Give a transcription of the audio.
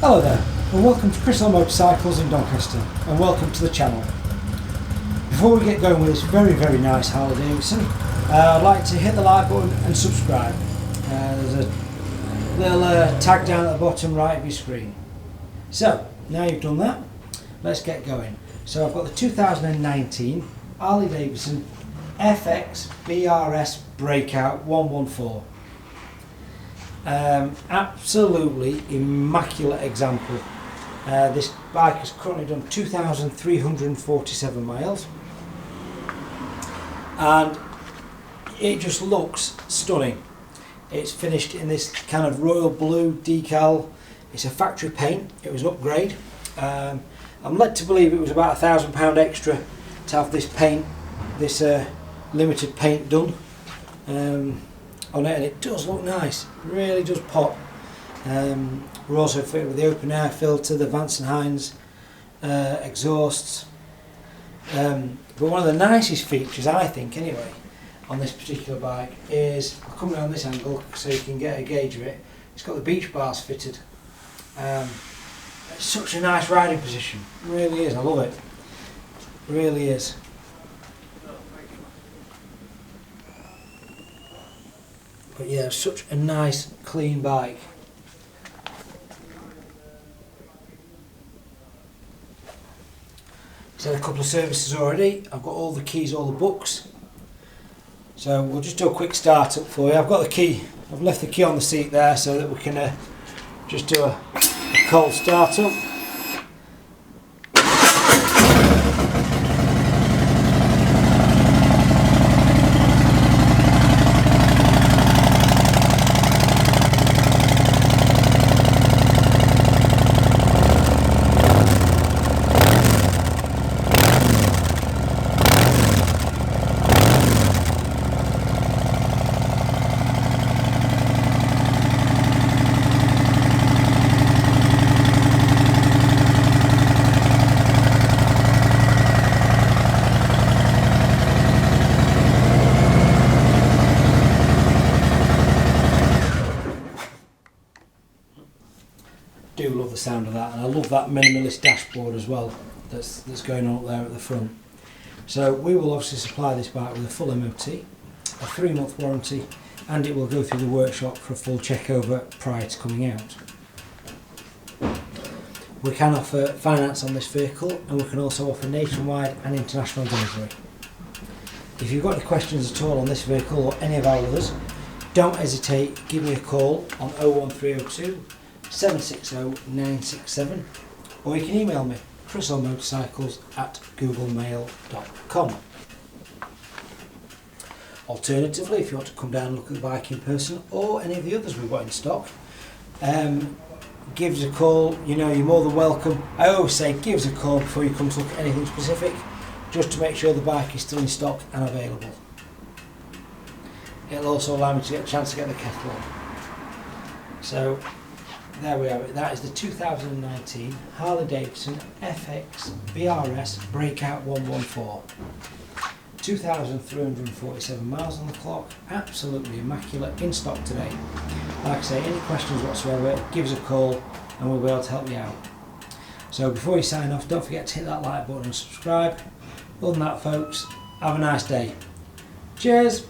Hello there, and welcome to Crystal Motorcycles in Doncaster, and welcome to the channel. Before we get going with this very nice Harley Davidson, I'd like to hit the like button and subscribe. There's a little tag down at the bottom right of your screen. So, now you've done that, let's get going. So I've got the 2019 Harley Davidson FXBRS Breakout 114. Absolutely immaculate example. This bike has currently done 2,347 miles and it just looks stunning. It's finished in this kind of royal blue decal. It's a factory paint, it was an upgrade. I'm led to believe it was about £1,000 extra to have this paint, this limited paint done on it, and it does look nice, really does pop. We're also fitted with the open air filter, the Vance and Hines exhausts. But one of the nicest features, I think anyway, on this particular bike is, I'll come around this angle so you can get a gauge of it, it's got the beach bars fitted. It's such a nice riding position, it really is, I love it, really is. But yeah, such a nice clean bike. It's had a couple of services already. I've got all the keys, all the books. So we'll just do a quick start up for you. I've got the key, I've left the key on the seat there so that we can just do a cold start up. Do love the sound of that, and I love that minimalist dashboard as well that's going on up there at the front. So we will obviously supply this bike with a full MOT, a 3-month warranty, and it will go through the workshop for a full check over prior to coming out. We can offer finance on this vehicle, and we can also offer nationwide and international delivery. If you've got any questions at all on this vehicle or any of our others, don't hesitate, give me a call on 01302 760 967, or you can email me chrismotorcycles@googlemail.com. Alternatively, if you want to come down and look at the bike in person or any of the others we've got in stock, give us a call. You know, you're more than welcome. I always say give us a call before you come to look at anything specific, just to make sure the bike is still in stock and available. It'll also allow me to get a chance to get the kettle on. So there we have it. That is the 2019 Harley Davidson FXBRS Breakout 114. 2,347 miles on the clock, absolutely immaculate, in stock today. Like I say, any questions whatsoever, give us a call and we'll be able to help you out. So before you sign off, don't forget to hit that like button and subscribe. Other than that folks, have a nice day. Cheers!